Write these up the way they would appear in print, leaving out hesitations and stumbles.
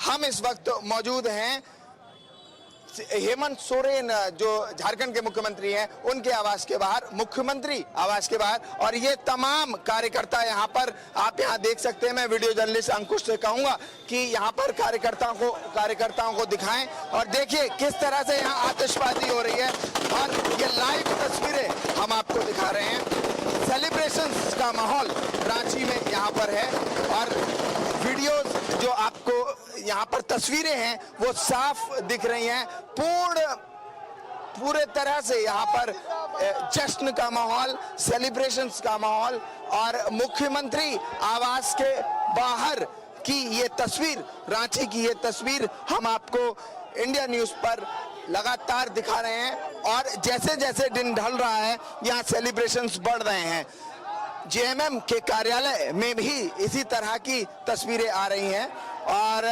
हम इस वक्त मौजूद हैं हेमंत सोरेन जो झारखंड के मुख्यमंत्री हैं उनके आवास के बाहर, मुख्यमंत्री आवास के बाहर, और ये तमाम कार्यकर्ता यहाँ पर आप यहाँ देख सकते हैं। मैं वीडियो जर्नलिस्ट अंकुश से कहूंगा कि यहाँ पर कार्यकर्ताओं को दिखाएं और देखिए किस तरह से यहाँ आतिशबाजी हो रही है और ये लाइव तस्वीरें हम आपको दिखा रहे हैं। सेलिब्रेशंस का माहौल रांची में यहाँ पर है और वीडियोस जो आपको यहाँ पर तस्वीरें हैं वो साफ दिख रही हैं। पूरे तरह से यहाँ पर जश्न का माहौल, सेलिब्रेशंस का माहौल और मुख्यमंत्री आवास के बाहर की ये तस्वीर, रांची की ये तस्वीर हम आपको इंडिया न्यूज पर लगातार दिखा रहे हैं। और जैसे जैसे दिन ढल रहा है यहाँ सेलिब्रेशंस बढ़ रहे हैं। जेएमएम के कार्यालय में भी इसी तरह की तस्वीरें आ रही हैं। और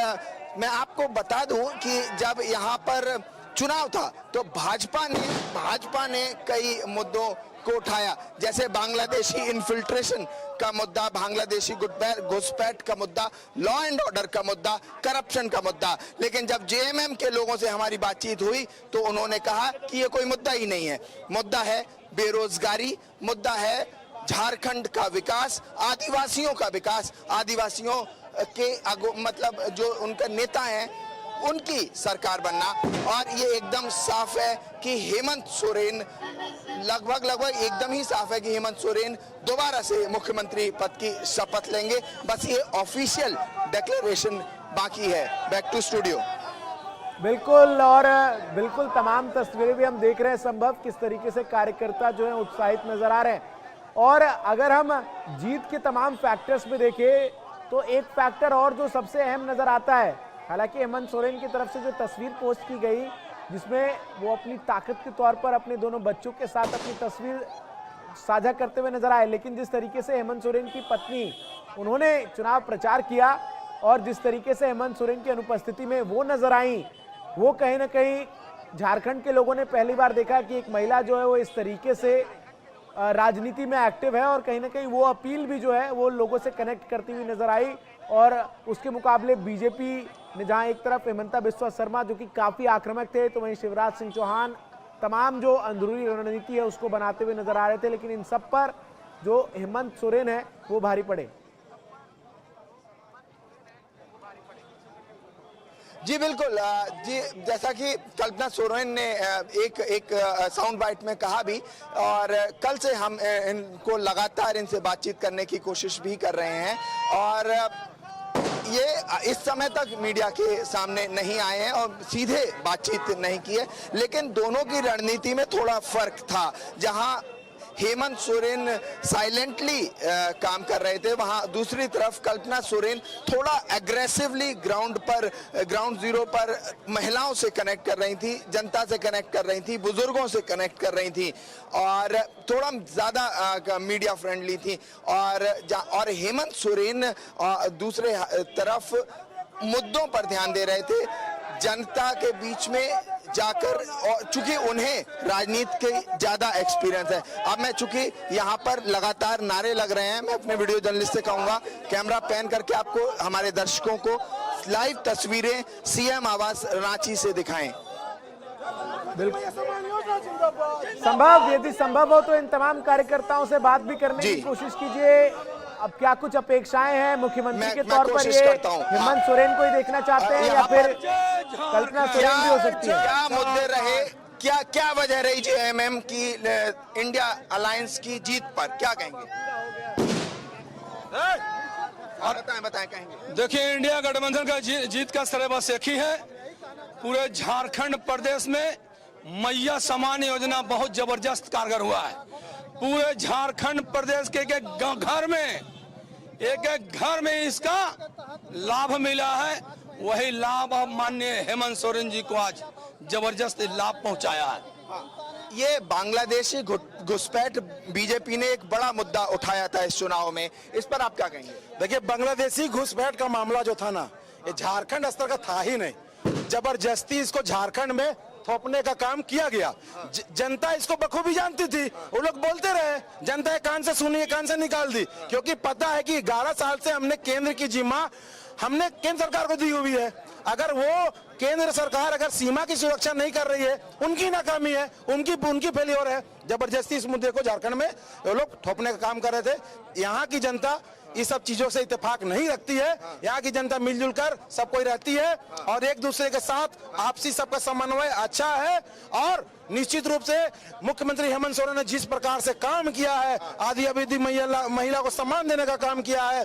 मैं आपको बता दूं कि जब यहाँ पर चुनाव था तो भाजपा ने कई मुद्दों को उठाया, जैसे बांग्लादेशी इन्फिल्ट्रेशन का मुद्दा, बांग्लादेशी घुसपैठ का मुद्दा, लॉ एंड ऑर्डर का मुद्दा, करप्शन का मुद्दा। लेकिन जब जेएमएम के लोगों से हमारी बातचीत हुई तो उन्होंने कहा कि ये कोई मुद्दा ही नहीं है। मुद्दा है बेरोजगारी, मुद्दा है झारखंड का विकास, आदिवासियों का विकास, आदिवासियों के मतलब जो उनका नेता हैं उनकी सरकार बनना। और ये एकदम साफ है कि हेमंत सोरेन लगभग एकदम ही साफ है कि हेमंत सोरेन दोबारा से मुख्यमंत्री पद की शपथ लेंगे। बस ये ऑफिशियल डिक्लेरेशन बाकी है। Back to studio. बिल्कुल, और बिल्कुल तमाम तस्वीरें भी हम देख रहे हैं संभव किस तरीके से कार्यकर्ता जो है उत्साहित नजर आ रहे हैं। और अगर हम जीत के तमाम फैक्टर्स में देखें तो एक फैक्टर और जो सबसे अहम नजर आता है, हालांकि हेमंत सोरेन की तरफ से जो तस्वीर पोस्ट की गई जिसमें वो अपनी ताकत के तौर पर अपने दोनों बच्चों के साथ अपनी तस्वीर साझा करते हुए नजर आए, लेकिन जिस तरीके से हेमंत सोरेन की पत्नी उन्होंने चुनाव प्रचार किया और जिस तरीके से हेमंत सोरेन की अनुपस्थिति में वो नजर आई, वो कहीं ना कहीं झारखंड के लोगों ने पहली बार देखा कि एक महिला जो है वो इस तरीके से राजनीति में एक्टिव है। और कहीं ना कहीं वो अपील भी जो है वो लोगों से कनेक्ट करती हुई नजर आई। और उसके मुकाबले बीजेपी ने जहां एक तरफ हेमंता बिस्वा शर्मा जो कि काफी आक्रामक थे, तो वहीं शिवराज सिंह चौहान तमाम जो अंदरूनी रणनीति है उसको बनाते हुए नजर आ रहे थे। लेकिन इन सब पर जो हेमंत सोरेन है वो भारी पड़े। जी बिल्कुल, जी जैसा कि कल्पना सोरेन ने एक साउंड बाइट में कहा भी, और कल से हम इनको लगातार इनसे बातचीत करने की कोशिश भी कर रहे हैं और ये इस समय तक मीडिया के सामने नहीं आए हैं और सीधे बातचीत नहीं की है। लेकिन दोनों की रणनीति में थोड़ा फर्क था। जहां हेमंत सोरेन साइलेंटली काम कर रहे थे, वहां दूसरी तरफ कल्पना सोरेन थोड़ा एग्रेसिवली ग्राउंड जीरो पर महिलाओं से कनेक्ट कर रही थी, जनता से कनेक्ट कर रही थी, बुजुर्गों से कनेक्ट कर रही थी और थोड़ा ज्यादा मीडिया फ्रेंडली थी। और हेमंत सोरेन दूसरे तरफ मुद्दों पर ध्यान दे रहे थे, जनता के बीच में जाकर, और चूंकि उन्हें राजनीति के ज्यादा एक्सपीरियंस है। अब मैं चूंकि यहाँ पर लगातार नारे लग रहे हैं, मैं अपने वीडियो जर्नलिस्ट से कहूंगा कैमरा पैन करके आपको हमारे दर्शकों को लाइव तस्वीरें सीएम आवास रांची से दिखाएं। संभव, यदि संभव हो तो इन तमाम कार्यकर्ताओं से बात भी करने की कोशिश कीजिए। अब क्या कुछ अपेक्षाएं हैं मुख्यमंत्री के तौर पर, ये हेमंत सोरेन को ही देखना चाहते हैं या फिर कल्पना सोरेन भी हो सकती है? क्या मुद्दे रहे, क्या वजह रही जेएमएम की इंडिया अलायंस की जीत पर, क्या कहेंगे? और बताएं कहेंगे। देखिए, इंडिया गठबंधन का जीत का श्रेय बस एक ही है। पूरे झारखंड प्रदेश में मैया समान योजना बहुत जबरदस्त कारगर हुआ है। पूरे झारखंड प्रदेश के एक एक घर में इसका लाभ मिला है। वही लाभ अब माननीय हेमंत सोरेन जी को आज जबरदस्त लाभ पहुंचाया है। ये बांग्लादेशी घुसपैठ बीजेपी ने एक बड़ा मुद्दा उठाया था इस चुनाव में, इस पर आप क्या कहेंगे? देखिए, बांग्लादेशी घुसपैठ का मामला जो था ना, ये झारखंड स्तर का था ही नहीं। जबरदस्ती इसको झारखंड में थोपने का काम किया गया। जनता इसको बखूबी जानती थी, वो लोग बोलते रहे, जनता कान से सुनी, कान से निकाल दी, क्योंकि पता है कि 11 साल से हमने केंद्र की जिम्मा हमने केंद्र सरकार को दी हुई है। अगर वो केंद्र सरकार अगर सीमा की सुरक्षा नहीं कर रही है, उनकी नाकामी है, उनकी फेलियर है। जबरदस्ती इस मुद्दे को झारखंड में वो लोग थोपने का काम कर रहे थे। यहाँ की जनता इस सब चीजों से इत्तेफाक नहीं रखती है। यहाँ की जनता मिलजुल कर सब कोई रहती है और एक दूसरे के साथ आपसी सबका समन्वय अच्छा है। और निश्चित रूप से मुख्यमंत्री हेमंत सोरेन ने जिस प्रकार से काम किया है, आदि अवधि महिला को सम्मान देने का काम किया है,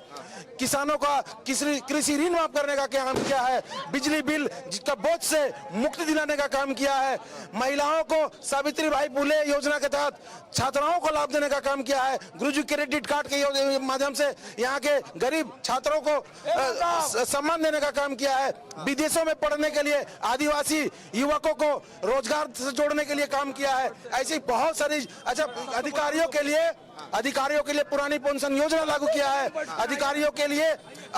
किसानों का कृषि ऋण माफ करने का काम किया है, बिजली बिल जिसका बोझ से मुक्ति दिलाने का काम किया है, महिलाओं को सावित्री बाई फुले योजना के तहत छात्राओं को लाभ देने का काम किया है, गुरुजी क्रेडिट कार्ड के माध्यम से यहाँ के गरीब छात्रों को सम्मान देने का काम किया है, विदेशों में पढ़ने के लिए आदिवासी युवकों को रोजगार से जोड़ने के लिए काम किया है। ऐसी बहुत सारी अच्छा अधिकारियों के लिए पुरानी पेंशन योजना लागू किया है, अधिकारियों के लिए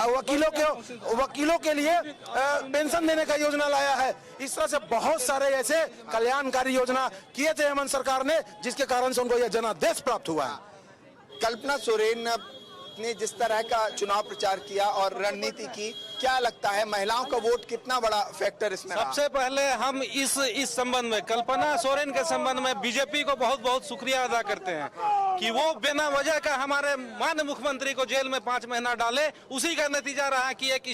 वकीलों के लिए पेंशन देने का योजना लाया है। इस तरह से बहुत सारे ऐसे कल्याणकारी योजना किए थे हेमंत सरकार ने, जिसके कारण से उनको यह जनादेश प्राप्त हुआ है। कल्पना सोरेन ने जिस तरह का चुनाव प्रचार किया और रणनीति की, क्या लगता है महिलाओं का वोट कितना बड़ा फैक्टर इसमें रहा? सबसे पहले हम इस संबंध में कल्पना सोरेन के संबंध में बीजेपी को बहुत बहुत शुक्रिया अदा करते हैं कि वो बिना वजह का हमारे माननीय मुख्यमंत्री को जेल में 5 महीना डाले। उसी का नतीजा रहा कि एक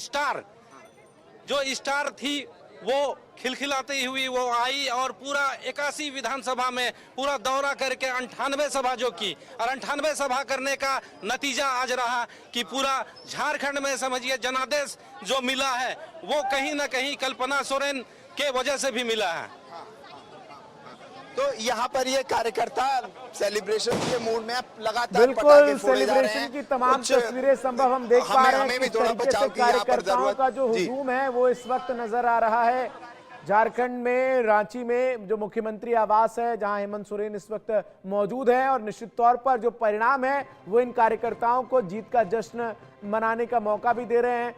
स्टार थी वो खिलखिलाती हुई वो आई और पूरा 81 विधानसभा में पूरा दौरा करके 98 सभा जो की, और 98 सभा करने का नतीजा आज रहा कि पूरा झारखंड में समझिए जनादेश जो मिला है वो कहीं ना कहीं कल्पना सोरेन के वजह से भी मिला है। तो यहाँ पर ये कार्यकर्ता सेलिब्रेशन के मूड में लगातार बिल्कुल पटाखे फोड़े जा रहे सेलिब्रेशन हैं। की तमाम कुछ तस्वीरें संभव हम देख पा रहे हैं हमें भी किस थोड़ा तरीके बचाव से की यहाँ पर कार्यकर्ताओं जरूरत। का जो जी। हुजूम है वो इस वक्त नजर आ रहा है। झारखंड में रांची में जो मुख्यमंत्री आवास है जहां हेमंत सोरेन इस वक्त मौजूद है, और निश्चित तौर पर जो परिणाम है वो इन कार्यकर्ताओं को जीत का जश्न मनाने का मौका भी दे रहे हैं।